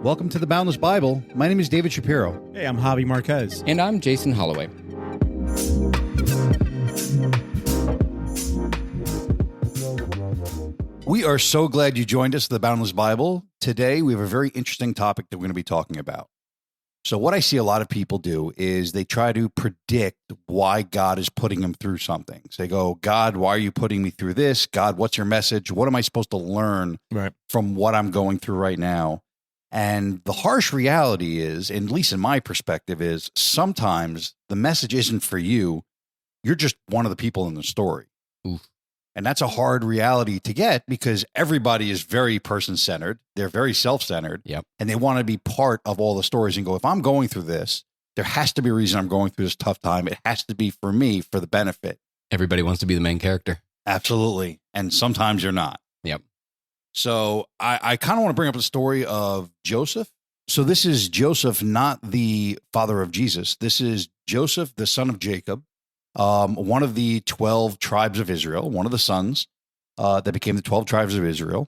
Welcome to the Boundless Bible. My name is David Shapiro. Hey, I'm Javi Marquez. And I'm Jason Holloway. We are so glad you joined us at the Boundless Bible. Today, we have a very interesting topic that we're going to be talking about. So what I see a lot of people do is they try to predict why God is putting them through something. So they go, God, why are you putting me through this? God, what's your message? What am I supposed to learn from what I'm going through right now? And the harsh reality is, at least in my perspective, is sometimes the message isn't for you. You're just one of the people in the story. Oof. And that's a hard reality to get because everybody is very person-centered. They're very self-centered. Yep. And they want to be part of all the stories and go, if I'm going through this, there has to be a reason I'm going through this tough time. It has to be for me, for the benefit. Everybody wants to be the main character. Absolutely. And sometimes you're not. Yep. So I kind of want to bring up the story of Joseph. So this is Joseph, not the father of Jesus. This is Joseph, the son of Jacob, one of the 12 tribes of Israel, one of the sons that became the 12 tribes of Israel.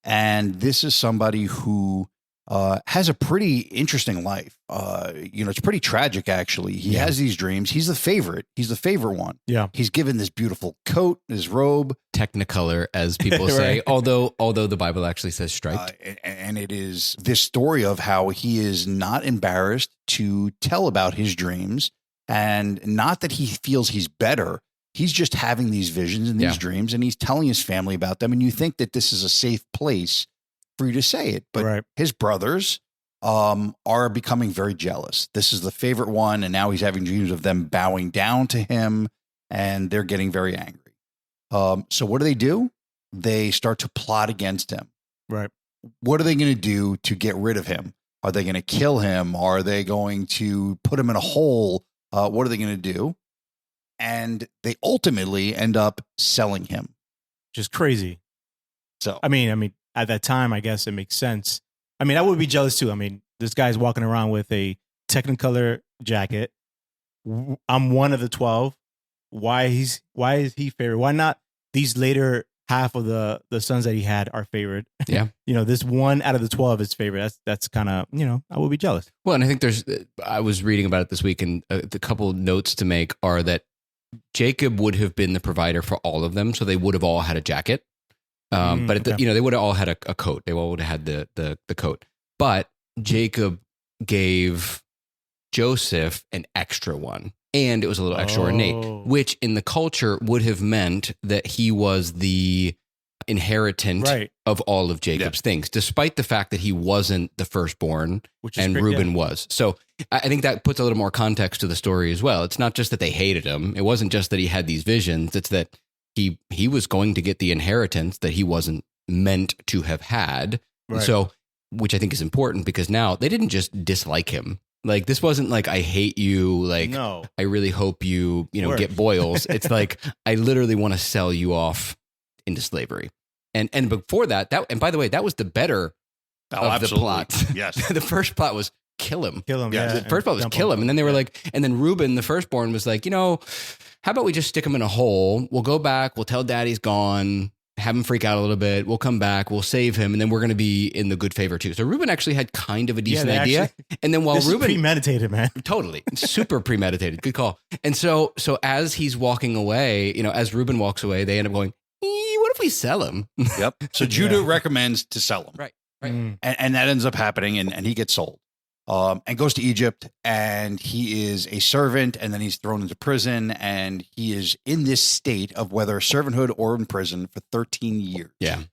And this is somebody who has a pretty interesting life. It's pretty tragic, actually. He has these dreams. He's the favorite. He's the favorite one. Yeah. He's given this beautiful coat, his robe. Technicolor, as people say, although the Bible actually says striped. And it is this story of how he is not embarrassed to tell about his dreams, and not that he feels he's better. He's just having these visions and these dreams, and he's telling his family about them. And you think that this is a safe place for you to say it. But his brothers are becoming very jealous. This is the favorite one, and now he's having dreams of them bowing down to him, and they're getting very angry. So what do? They start to plot against him. Right. What are they going to do to get rid of him? Are they going to kill him? Are they going to put him in a hole? What are they going to do? And they ultimately end up selling him. Which is crazy. So, I mean, at that time, I guess it makes sense. I mean, I would be jealous too. I mean, this guy's walking around with a Technicolor jacket. I'm one of the 12. Why is he favorite? Why not these later half of the sons that he had are favored? Yeah. This one out of the 12 is favorite. That's kind of, I would be jealous. Well, and I think I was reading about it this week, and the couple notes to make are that Jacob would have been the provider for all of them, so they would have all had a jacket. But they would have all had a coat. They all would have had the coat. But Jacob gave Joseph an extra one, and it was a little extra ornate, which in the culture would have meant that he was the inheritant of all of Jacob's things, despite the fact that he wasn't the firstborn, and Reuben was. So I think that puts a little more context to the story as well. It's not just that they hated him. It wasn't just that he had these visions. It's that he was going to get the inheritance that he wasn't meant to have had. Right. So, which I think is important, because now they didn't just dislike him. Like, this wasn't like, I hate you. Like, no. I really hope you get boils. It's like, I literally want to sell you off into slavery. And before that, and by the way, that was the better of the plots. Yes. The first plot was kill him. Kill him. Yeah. The first plot was kill him. And then they were like, and then Reuben, the firstborn, was like, how about we just stick him in a hole? We'll go back. We'll tell daddy's gone. Have him freak out a little bit. We'll come back. We'll save him. And then we're going to be in the good favor too. So Reuben actually had kind of a decent idea. And then while Reuben... premeditated, man. Totally. Super premeditated. Good call. And so as he's walking away, as Reuben walks away, they end up going, what if we sell him? Yep. So Judah recommends to sell him. Right. And that ends up happening, and he gets sold. And goes to Egypt, and he is a servant, and then he's thrown into prison, and he is in this state of whether servanthood or in prison for 13 years. Yeah.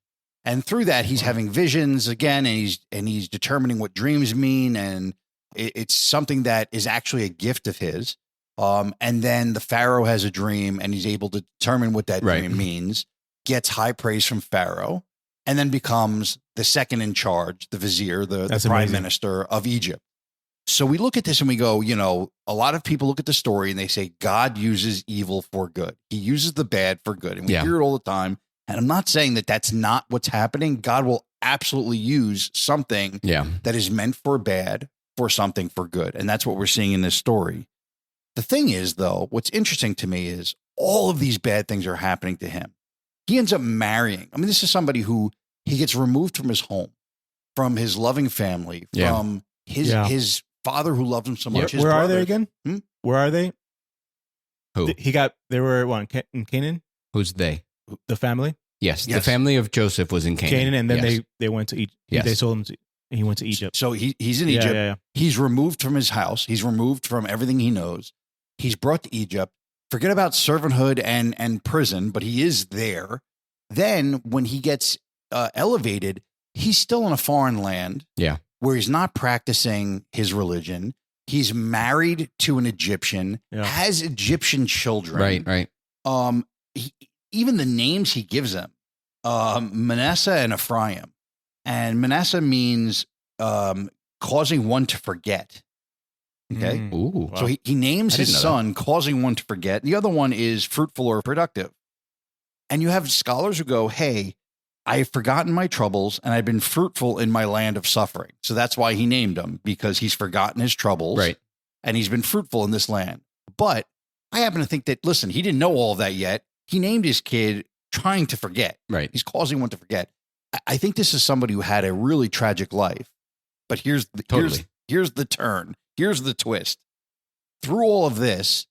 And through that, he's having visions again, and he's determining what dreams mean, and it's something that is actually a gift of his. And then the Pharaoh has a dream, and he's able to determine what that dream means, gets high praise from Pharaoh, and then becomes the second in charge, the vizier, the prime minister of Egypt. So we look at this and we go, a lot of people look at the story and they say God uses evil for good. He uses the bad for good. And we hear it all the time. And I'm not saying that that's not what's happening. God will absolutely use something that is meant for bad for something for good. And that's what we're seeing in this story. The thing is, though, what's interesting to me is all of these bad things are happening to him. He ends up marrying. I mean, this is somebody who he gets removed from his home. from his loving family, Yeah. from his father who loved him so much. his Where are brother. they again? Hmm? Where are they? Who? They were what, in Canaan? Who's they? The family? Yes, the Yes. family of Joseph was in Canaan. And then Yes. they went to Egypt. Yes. They sold him he went to Egypt. So he's in Yeah, Egypt. yeah. He's removed from his house. He's removed from everything he knows. He's brought to Egypt. Forget about servanthood and prison, but he is there. Then when he gets elevated, he's still in a foreign land. Yeah. Where he's not practicing his religion. He's married to an Egyptian, Yeah. has Egyptian children. Right. Even the names he gives them, Manasseh and Ephraim. And Manasseh means causing one to forget. Okay. Mm. Ooh. So he names I didn't his know son, causing one to forget. The other one is fruitful or productive. And you have scholars who go, hey, I've forgotten my troubles and I've been fruitful in my land of suffering. So that's why he named him, because he's forgotten his troubles. Right. And he's been fruitful in this land. But I happen to think that, listen, he didn't know all of that yet. He named his kid trying to forget. Right. He's causing one to forget. I think this is somebody who had a really tragic life. But here's the turn. Here's the twist. Through all of this,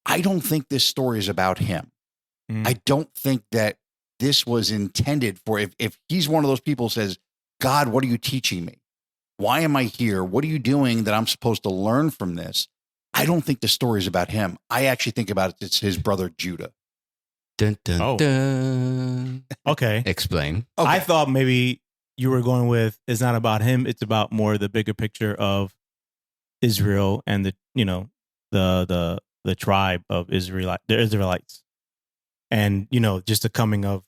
I don't think this story is about him. Mm. I don't think that this was intended for, if he's one of those people who says, God, what are you teaching me? Why am I here? What are you doing that I'm supposed to learn from this? I don't think the story is about him. I actually think about it. It's his brother, Judah. Dun, dun, Oh. dun. Okay. Explain. Okay. I thought maybe you were going with it's not about him. It's about more the bigger picture of Israel and the tribe of the Israelites, and just the coming of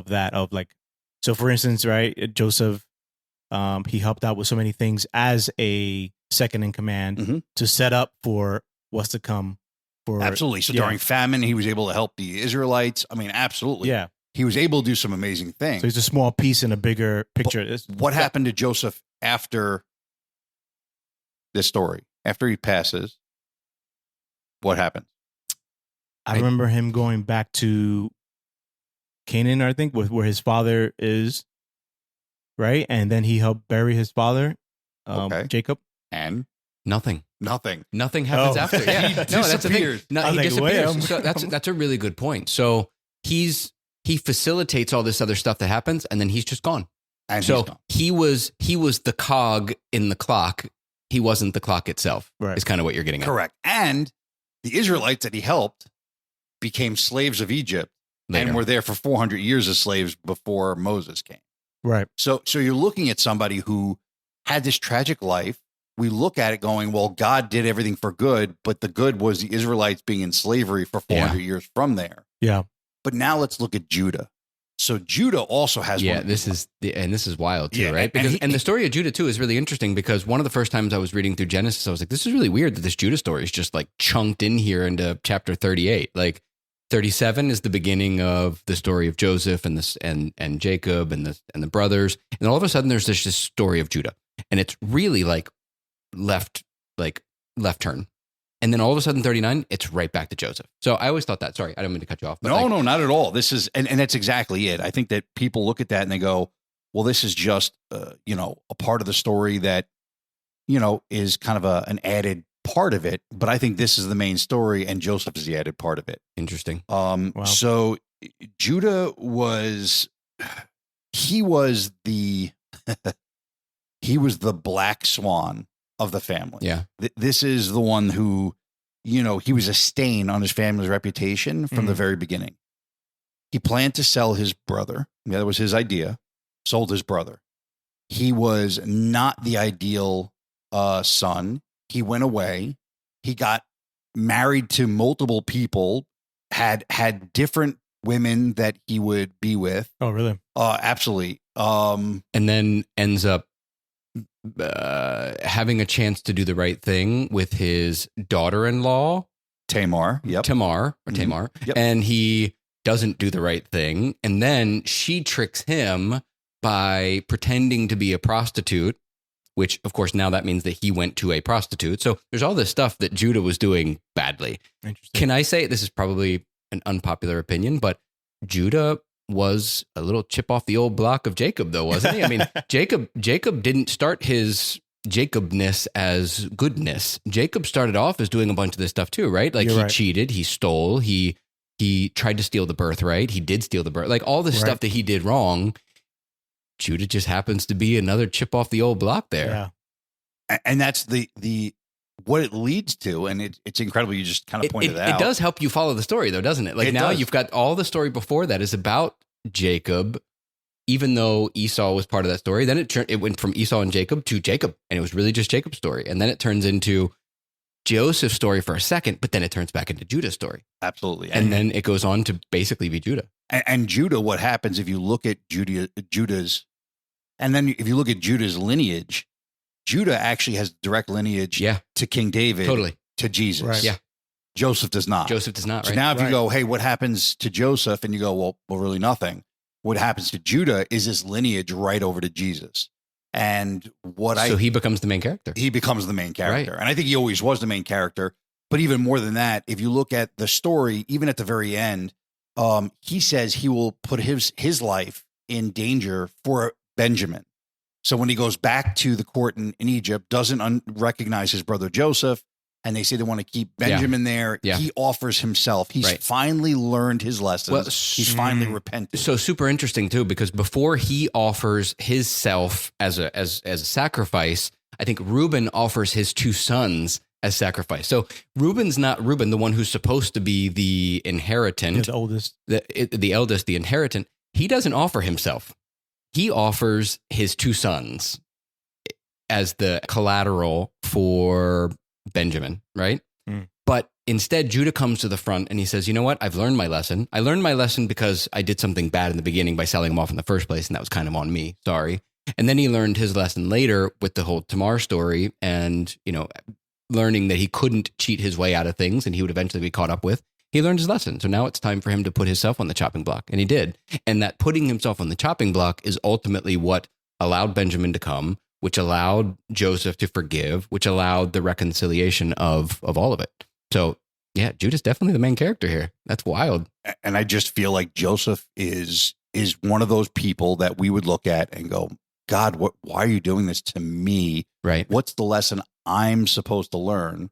that, of like, so for instance, right, Joseph, he helped out with so many things as a second in command Mhm. to set up for what's to come. For Absolutely. So yeah. during famine, he was able to help the Israelites. I mean, absolutely. Yeah, He was able to do some amazing things. so he's a small piece in a bigger picture. What happened to Joseph after this story? After he passes, what happens? I remember him going back to Canaan, I think, where his father is, right? And then he helped bury his father, Okay. Jacob. And Nothing. nothing. Nothing happens Oh. after. Yeah. He No, that's the thing. disappears. No, I he was like, disappears. wait, So that's a really good point. So he facilitates all this other stuff that happens, and then he's just gone. And So he's gone. he was the cog in the clock. He wasn't the clock itself. Right. Is kind of what you're getting at. Correct. And the Israelites that he helped became slaves of Egypt Later. and were there for 400 years as slaves before Moses came. Right. So you're looking at somebody who had this tragic life. We look at it going, well, God did everything for good, but the good was the Israelites being in slavery for 400 years from there. Yeah. But now let's look at Judah. So Judah also has Yeah, one. this is wild too, Yeah, right? and Because the story of Judah too is really interesting, because one of the first times I was reading through Genesis, I was like, this is really weird that this Judah story is just like chunked in here into chapter 38. Like 37 is the beginning of the story of Joseph and Jacob and the brothers, and all of a sudden there's this story of Judah, and it's really like left turn. And then all of a sudden, 39, it's right back to Joseph. So I always thought that. Sorry, I don't mean to cut you off. But No, not at all. This is, and that's exactly it. I think that people look at that and they go, well, this is just, a part of the story that, is kind of an added part of it. But I think this is the main story and Joseph is the added part of it. Interesting. Wow. So Judah he was the black swan of the family. Yeah. This is the one who, he was a stain on his family's reputation from the Mhm. very beginning. He planned to sell his brother. Yeah, that was his idea. Sold his brother. He was not the ideal son. He went away. He got married to multiple people, had different women that he would be with. Oh, really? Absolutely. And then ends up having a chance to do the right thing with his daughter-in-law, Tamar. Yep. Tamar. Yep. And he doesn't do the right thing. And then she tricks him by pretending to be a prostitute, which, of course, now that means that he went to a prostitute. So there's all this stuff that Judah was doing badly. Interesting. Can I say, this is probably an unpopular opinion, but Judah was a little chip off the old block of Jacob, though, wasn't he? I mean, Jacob didn't start his Jacobness as goodness. Jacob started off as doing a bunch of this stuff too, right? Like he cheated, he stole, he tried to steal the birthright. He did steal the birth, like all the stuff that he did wrong. Judah just happens to be another chip off the old block there. Yeah. And that's the what it leads to, and it's incredible. You just kind of pointed that out. It does help you follow the story, though, doesn't it? Like now you've got all the story before that is about Jacob, even though Esau was part of that story. Then it went from Esau and Jacob to Jacob, and it was really just Jacob's story. And then it turns into Joseph's story for a second, but then it turns back into Judah's story. Absolutely. And then it goes on to basically be Judah. And Judah, what happens if you look at Judah's, and then if you look at Judah's lineage, Judah actually has direct lineage to King David, to Jesus. Right. Yeah. Joseph does not. Right? So now if you go, hey, what happens to Joseph? And you go, well, really nothing. What happens to Judah is his lineage right over to Jesus. And so he becomes the main character. He becomes the main character. Right. And I think he always was the main character. But even more than that, if you look at the story, even at the very end, he says he will put his life in danger for Benjamin. So when he goes back to the court in Egypt, doesn't recognize his brother Joseph, and they say they want to keep Benjamin there, he offers himself. He's finally learned his lessons. Well, he's finally repented. So super interesting too, because before he offers his self as a sacrifice, I think Reuben offers his two sons as sacrifice. So Reuben's not Reuben, the one who's supposed to be the inheritant, the oldest, the eldest, the inheritant. He doesn't offer himself. He offers his two sons as the collateral for Benjamin, right? But instead, Judah comes to the front and he says, you know what? I've learned my lesson. I learned my lesson because I did something bad in the beginning by selling him off in the first place, and that was kind of on me. Sorry. And then he learned his lesson later with the whole Tamar story and, learning that he couldn't cheat his way out of things and he would eventually be caught up with. He learned his lesson. So now it's time for him to put himself on the chopping block. And he did. And that putting himself on the chopping block is ultimately what allowed Benjamin to come, which allowed Joseph to forgive, which allowed the reconciliation of all of it. So yeah, Judah's definitely the main character here. That's wild. And I just feel like Joseph is one of those people that we would look at and go, God, why are you doing this to me? Right. What's the lesson I'm supposed to learn?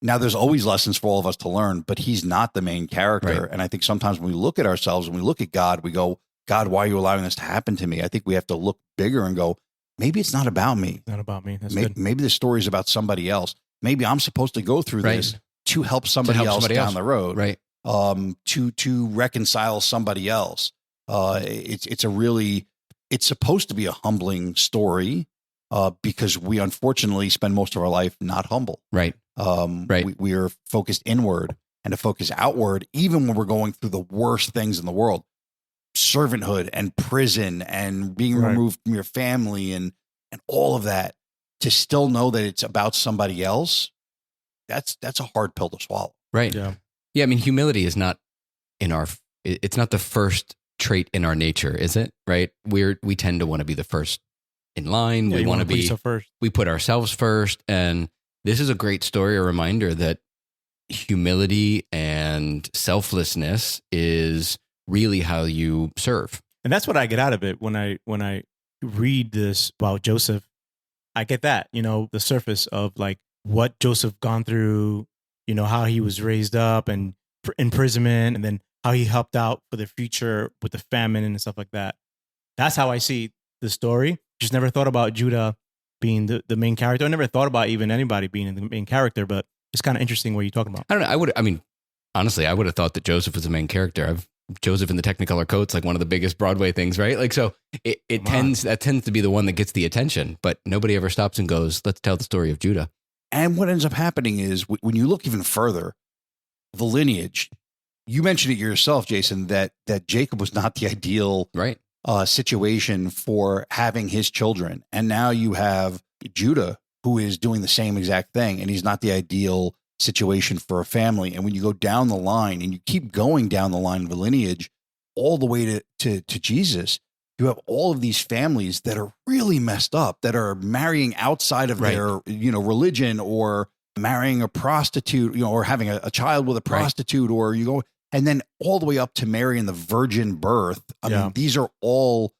Now, there's always lessons for all of us to learn, but he's not the main character. Right. And I think sometimes when we look at ourselves and we look at God, we go, God, why are you allowing this to happen to me? I think we have to look bigger and go, maybe it's not about me. Not about me. That's maybe the story is about somebody else. Maybe I'm supposed to go through this to help somebody else down the road. Right. To reconcile somebody else. It's supposed to be a humbling story because we unfortunately spend most of our life not humble. Right. We are focused inward and to focus outward, even when we're going through the worst things in the world, servanthood and prison and being removed from your family and all of that, to still know that it's about somebody else. That's a hard pill to swallow. Right. Yeah. I mean, humility is not it's not the first trait in our nature, is it? Right. We tend to want to be the first in line. Yeah, we want to be first. We put ourselves first. And this is a great story, a reminder that humility and selflessness is really how you serve. And that's what I get out of it when I read this about Joseph. I get that, the surface of like what Joseph gone through, how he was raised up and imprisonment, and then how he helped out for the future with the famine and stuff like that. That's how I see the story. Just never thought about Judah being the main character. I never thought about even anybody being the main character, but it's kind of interesting what you're talking about. I don't know. Honestly, I would have thought that Joseph was the main character. Joseph in the Technicolor coat's like one of the biggest Broadway things, right? Like, so it tends to be the one that gets the attention, but nobody ever stops and goes, let's tell the story of Judah. And what ends up happening is when you look even further, the lineage, you mentioned it yourself, Jason, that Jacob was not the ideal situation for having his children. And now you have Judah, who is doing the same exact thing, and he's not the ideal situation for a family. And when you go down the line and you keep going down the line of the lineage all the way to Jesus, you have all of these families that are really messed up, that are marrying outside of their, religion, or marrying a prostitute, or having a child with a prostitute, or and then all the way up to Mary and the virgin birth. I mean, these are all,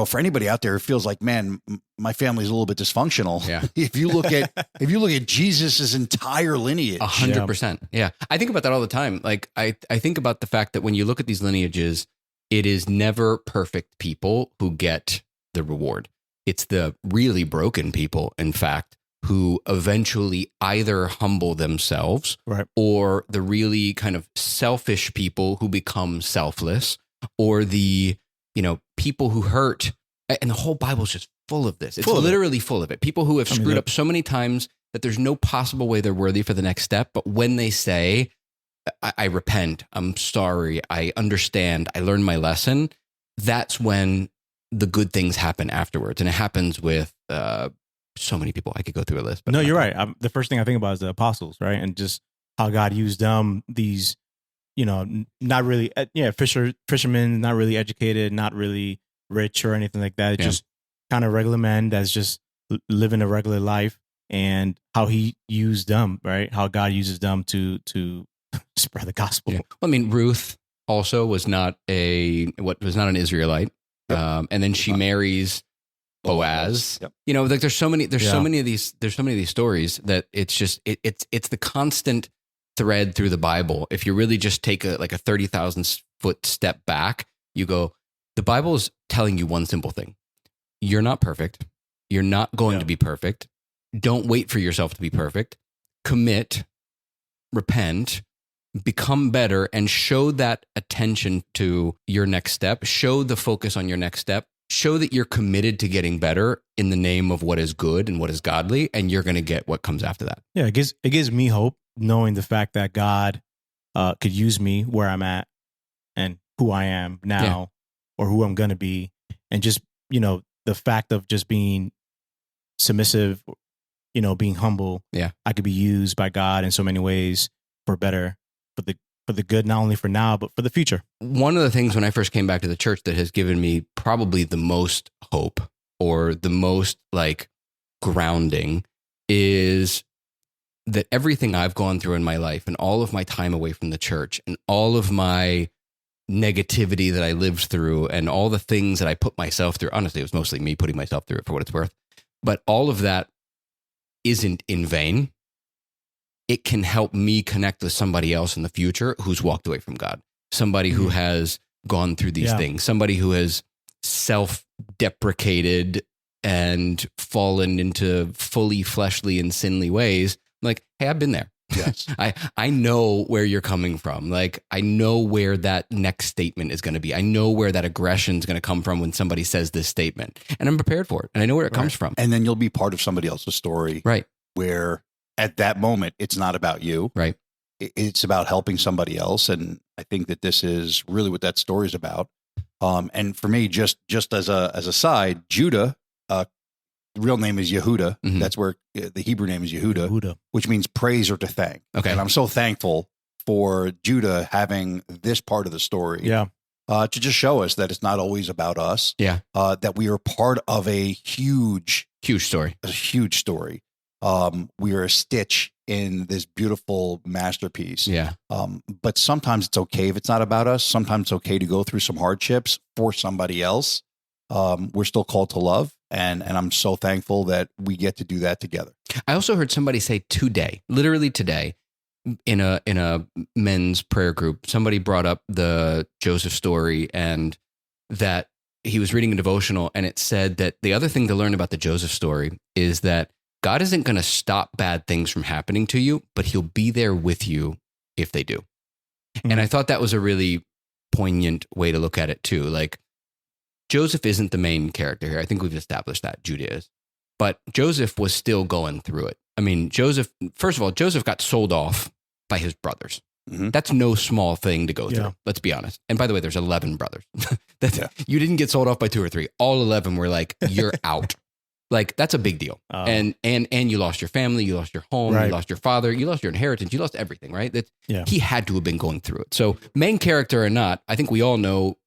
for anybody out there who feels like, man, my family's a little bit dysfunctional. Yeah. If you look at Jesus's entire lineage, 100%. Yeah. I think about that all the time. Like I think about the fact that when you look at these lineages, it is never perfect people who get the reward. It's the really broken people, in fact, who eventually either humble themselves, right, or the really kind of selfish people who become selfless, or the, people who hurt. And the whole Bible's just full of this. It's literally full of it. People who have screwed up so many times that there's no possible way they're worthy for the next step. But when they say, I repent, I'm sorry, I understand, I learned my lesson, that's when the good things happen afterwards. And it happens with so many people. I could go through a list. But no, you're right. The first thing I think about is the apostles, right? And just how God used them, these, not really, fishermen, not really educated, not really rich or anything like that. Just kind of regular men that's just living a regular life, and how he used them, right? How God uses them to spread the gospel. Yeah. Well, I mean, Ruth also was not an Israelite. Yep. And then she marries Boaz. Yep. Like there's so many of these stories that it's just, it's the constant thread through the Bible. If you really just take a 30,000 foot step back, you go, the Bible is telling you one simple thing. You're not perfect. You're not going to be perfect. Don't wait for yourself to be perfect. Commit, repent, become better, and show that attention to your next step. Show the focus on your next step. Show that you're committed to getting better in the name of what is good and what is godly, and you're going to get what comes after that. Yeah, it gives me hope, knowing the fact that God could use me where I'm at and who I am now, or who I'm going to be. And just, the fact of just being submissive, being humble. Yeah. I could be used by God in so many ways for better, for the good, not only for now, but for the future. One of the things when I first came back to the church that has given me probably the most hope, or the most grounding, is that everything I've gone through in my life, and all of my time away from the church, and all of my negativity that I lived through, and all the things that I put myself through, honestly, it was mostly me putting myself through it, for what it's worth. But all of that isn't in vain. It can help me connect with somebody else in the future who's walked away from God, somebody who has gone through these things, somebody who has self-deprecated and fallen into fully fleshly and sinly ways. Like, hey, I've been there. Yes. I know where you're coming from. Like, I know where that next statement is going to be. I know where that aggression is going to come from when somebody says this statement, and I'm prepared for it. And I know where it comes from. And then you'll be part of somebody else's story. Right. Where at that moment, it's not about you. Right. It's about helping somebody else. And I think that this is really what that story is about. And for me, just as a side, Judah, the real name is Yehuda. Mm-hmm. That's where the Hebrew name is Yehuda, which means praise or to thank. Okay. And I'm so thankful for Judah having this part of the story. Yeah. To just show us that it's not always about us. Yeah. That we are part of a huge story. A huge story. We are a stitch in this beautiful masterpiece. Yeah. But sometimes it's okay if it's not about us. Sometimes it's okay to go through some hardships for somebody else. We're still called to love. And I'm so thankful that we get to do that together. I also heard somebody say literally today, in a men's prayer group, somebody brought up the Joseph story, and that he was reading a devotional, and it said that the other thing to learn about the Joseph story is that God isn't going to stop bad things from happening to you, but he'll be there with you if they do. Mm-hmm. And I thought that was a really poignant way to look at it too. Like, Joseph isn't the main character here. I think we've established that. Judah is. But Joseph was still going through it. I mean, first of all, Joseph got sold off by his brothers. Mm-hmm. That's no small thing to go through. Let's be honest. And by the way, there's 11 brothers. You didn't get sold off by 2 or 3. All 11 were like, you're out. Like, that's a big deal. And you lost your family, you lost your home, you lost your father, you lost your inheritance, you lost everything, right? He had to have been going through it. So main character or not, I think we all know,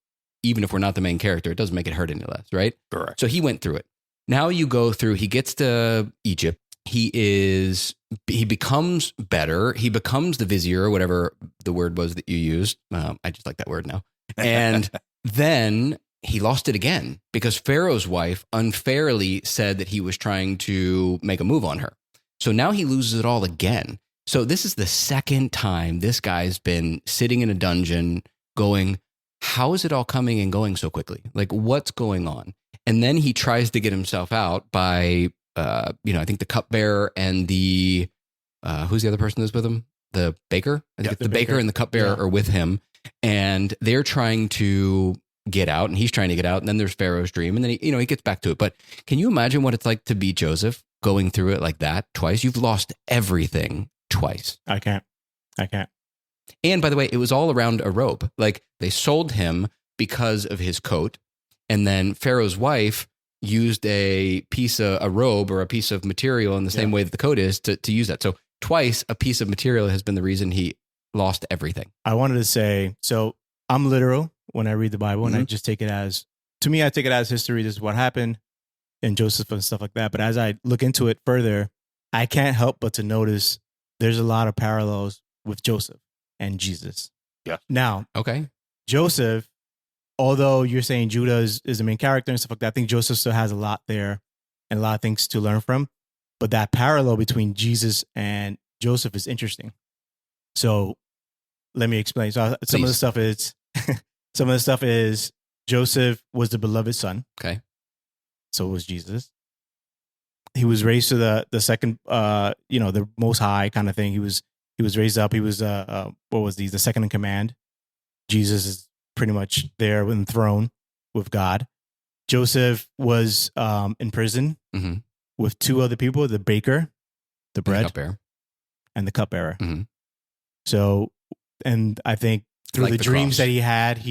even if we're not the main character, it doesn't make it hurt any less, right? Correct. So he went through it. Now you go through, he gets to Egypt. he becomes better. He becomes the vizier, or whatever the word was that you used. I just like that word now. And then he lost it again because Pharaoh's wife unfairly said that he was trying to make a move on her. So now he loses it all again. So this is the second time this guy's been sitting in a dungeon going, how is it all coming and going so quickly? Like, what's going on? And then he tries to get himself out by, I think the cupbearer and the, who's the other person that's with him? The baker? I think the baker and the cupbearer are with him. And they're trying to get out, and he's trying to get out. And then there's Pharaoh's dream. And then he gets back to it. But can you imagine what it's like to be Joseph going through it like that twice? You've lost everything twice. I can't. And by the way, it was all around a robe. Like, they sold him because of his coat. And then Pharaoh's wife used a robe or a piece of material in the same way that the coat is to use that. So twice a piece of material has been the reason he lost everything. I wanted to say, so I'm literal when I read the Bible, and I just take it as, to me, I take it as history. This is what happened in Joseph and stuff like that. But as I look into it further, I can't help but to notice there's a lot of parallels with Joseph and Jesus. Yeah. Now, okay, Joseph, although you're saying Judah is the main character and stuff like that, I think Joseph still has a lot there and a lot of things to learn from. But that parallel between Jesus and Joseph is interesting. So let me explain. So some of the stuff is Joseph was the beloved son. Okay. So was Jesus. He was raised to the second, the most high kind of thing. He was raised up. He was the second in command. Jesus is pretty much there in the throne with God. Joseph was in prison with two other people: the baker, the bread, and the cupbearer. Mm-hmm. So, and I think through like the dreams cross. that he had,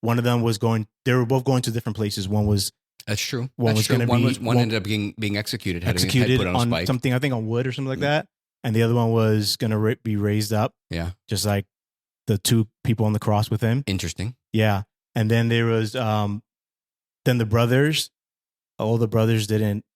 one of them was going. They were both going to different places. One was. That's true. One was going to be one ended up being executed. Executed head put on a spike. something, I think on wood or something like that, and the other one was going to be raised up. Yeah, just like the two people on the cross with him. Interesting. Yeah, and then there was then the brothers. All the brothers didn't.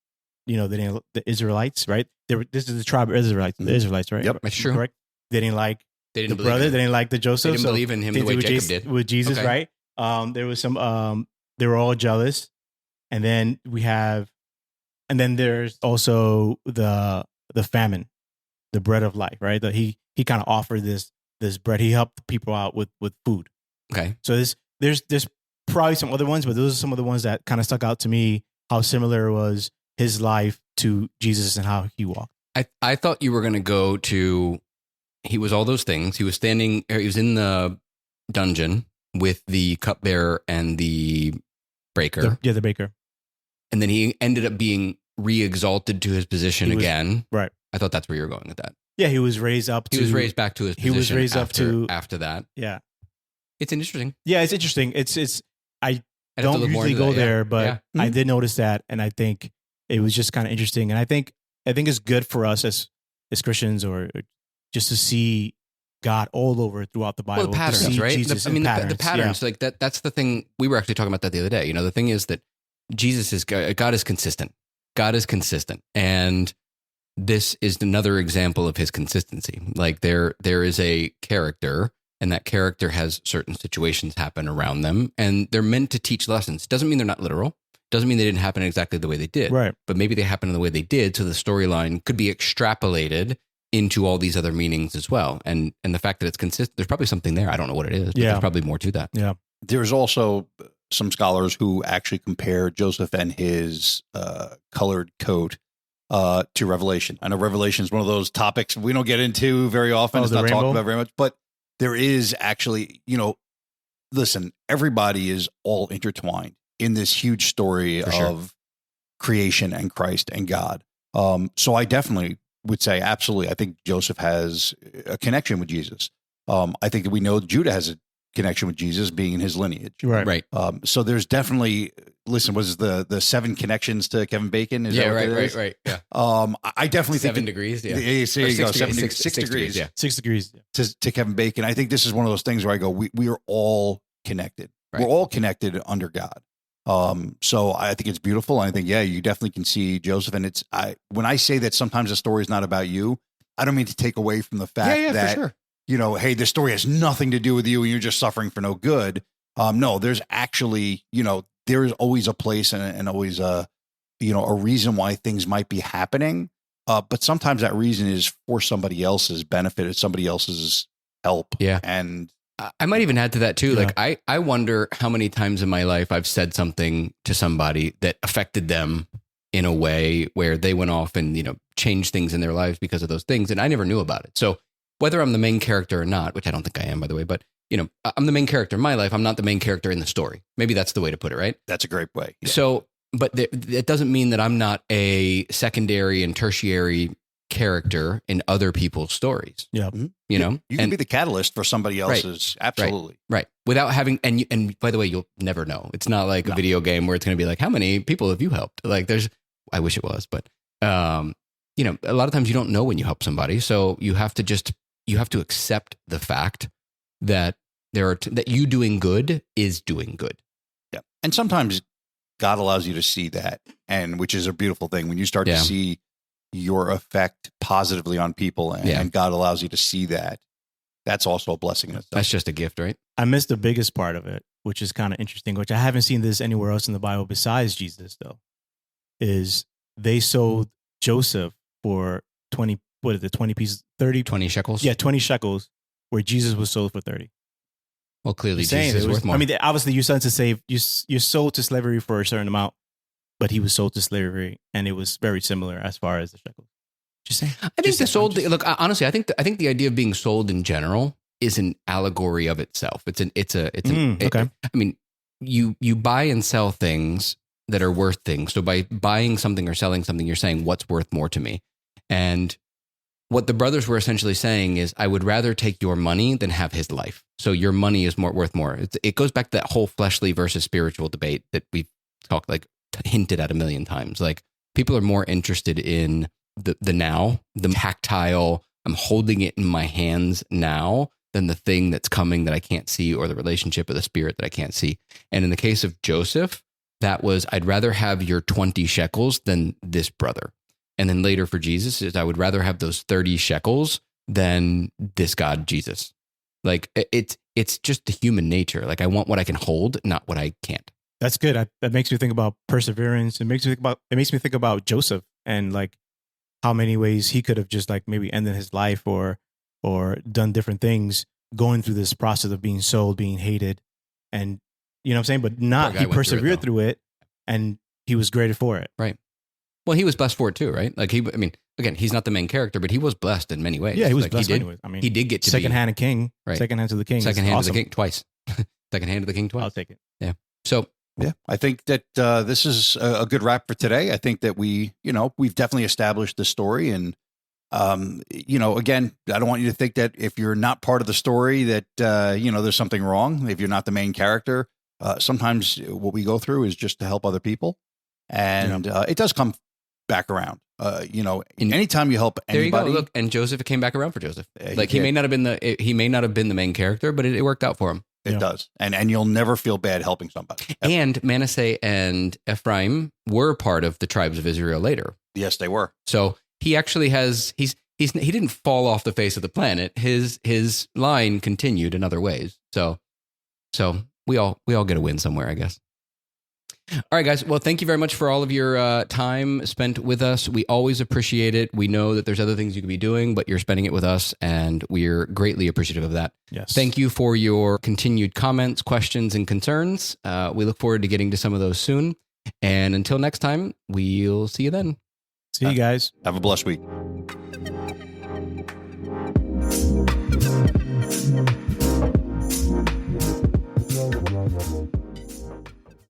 The Israelites, right? This is the tribe of Israelites. The Israelites, right? Yep, that's true. Correct. They didn't like the brother. They didn't like the Joseph. They didn't believe in him the way Jacob did with Jesus, okay. right? There was some. They were all jealous, and then there's also the famine, the bread of life, right? That he kind of offered this bread. He helped people out with food. Okay. So there's probably some other ones, but those are some of the ones that kind of stuck out to me. How similar was his life to Jesus and how he walked. I thought you were going to go to, he was all those things. He was in the dungeon with the cupbearer and the baker. The baker. And then he ended up being re-exalted to his position again. Right. I thought that's where you were going with that. Yeah, he was raised up to... He was raised back to his position. He was raised after that. Yeah. It's interesting. Yeah, it's interesting. I don't usually go there, but I did notice that, and I think it was just kind of interesting. And I think it's good for us as Christians, or just to see God all over throughout the Bible. Well, the patterns, right? The patterns, like that. That's the thing. We were actually talking about that the other day. The thing is that God is consistent. God is consistent, and this is another example of his consistency. Like there is a character, and that character has certain situations happen around them, and they're meant to teach lessons. Doesn't mean they're not literal. Doesn't mean they didn't happen exactly the way they did. Right. But maybe they happened in the way they did, so the storyline could be extrapolated into all these other meanings as well. And the fact that it's consistent, there's probably something there. I don't know what it is, but there's probably more to that. Yeah. There's also some scholars who actually compare Joseph and his colored coat to Revelation. I know Revelation is one of those topics we don't get into very often. It's not talked about very much, but there is actually, listen, everybody is all intertwined in this huge story of creation and Christ and God. So I definitely would say, absolutely, I think Joseph has a connection with Jesus. I think that we know Judah has a connection with Jesus being in his lineage. Right. So there's definitely, listen, was the 7 connections to Kevin Bacon? Is that what it is? Right. Yeah. I definitely think 7 degrees. Yeah. There you go. 6 degrees. Yeah. 6 degrees to Kevin Bacon. I think this is one of those things where I go, we are all connected. Right. We're all connected under God. So I think it's beautiful. I think, yeah, you definitely can see Joseph. And when I say that sometimes the story is not about you, I don't mean to take away from the fact that, for sure. Hey, this story has nothing to do with you and you're just suffering for no good. No, there's actually, there is always a place and always a reason why things might be happening. But sometimes that reason is for somebody else's benefit, it's somebody else's help. Yeah. And I might even add to that too. Yeah. Like I wonder how many times in my life I've said something to somebody that affected them in a way where they went off and, changed things in their lives because of those things. And I never knew about it. So whether I'm the main character or not, which I don't think I am, by the way, but I'm the main character in my life. I'm not the main character in the story. Maybe that's the way to put it, right? that's a great way. Yeah. So, but it doesn't mean that I'm not a secondary and tertiary character in other people's stories. Yeah. You can be the catalyst for somebody else's. Absolutely. Right. Without having, and by the way, you'll never know. It's not like a video game where it's going to be like, how many people have you helped? Like I wish it was, but, a lot of times you don't know when you help somebody. So you have to accept the fact that that you doing good is doing good. Yeah. And sometimes God allows you to see that, and which is a beautiful thing when you start to see your effect positively on people and God allows you to see that. That's also a blessing in itself. That's just a gift, right? I missed the biggest part of it, which is kind of interesting, which I haven't seen this anywhere else in the Bible besides Jesus, though, is they sold Joseph for 20 pieces, 20 shekels? Yeah, 20 shekels, where Jesus was sold for 30. Well, clearly Saying Jesus is worth more. I mean, obviously you're sold to save, you're sold to slavery for a certain amount, but he was sold to slavery, and it was very similar as far as the shekels. Just saying. I think look, honestly, I think the idea of being sold in general is an allegory of itself. Okay. I mean, you buy and sell things that are worth things. So by buying something or selling something, you're saying what's worth more to me. And what the brothers were essentially saying is, I would rather take your money than have his life. So your money is worth more. It goes back to that whole fleshly versus spiritual debate that we've hinted at a million times. Like, people are more interested in the now, the tactile, I'm holding it in my hands now, than the thing that's coming that I can't see, or the relationship of the spirit that I can't see. And in the case of Joseph, that was, I'd rather have your 20 shekels than this brother. And then later for Jesus is, I would rather have those 30 shekels than this God, Jesus. Like, it's just the human nature. Like, I want what I can hold, not what I can't. That's good. That makes me think about perseverance. It makes me think about Joseph, and like how many ways he could have just like maybe ended his life or done different things, going through this process of being sold, being hated, and you know what I'm saying? But not, he persevered through it, and he was graded for it. Right. Well, he was blessed for it too, right? Like, again, he's not the main character, but he was blessed in many ways. Yeah, he was like, blessed in many ways. I mean, he did get to second hand of king, right. Second hand to the king. Second hand to the king twice. Second hand to the king twice. I'll take it. Yeah. So, yeah, I think that this is a good wrap for today. I think that we've definitely established the story, and again, I don't want you to think that if you're not part of the story that there's something wrong. If you're not the main character, sometimes what we go through is just to help other people, and it does come back around. Anytime you help anybody, there you go. Look, and Joseph, came back around for Joseph. Like, he may not have been the main character, but it worked out for him. It does. And you'll never feel bad helping somebody. Ever. And Manasseh and Ephraim were part of the tribes of Israel later. Yes, they were. So he actually he didn't fall off the face of the planet. His line continued in other ways. So we all get a win somewhere, I guess. All right, guys. Well, thank you very much for all of your time spent with us. We always appreciate it. We know that there's other things you could be doing, but you're spending it with us, and we're greatly appreciative of that. Yes. Thank you for your continued comments, questions, and concerns. We look forward to getting to some of those soon. And until next time, we'll see you then. See you guys. Have a blessed week.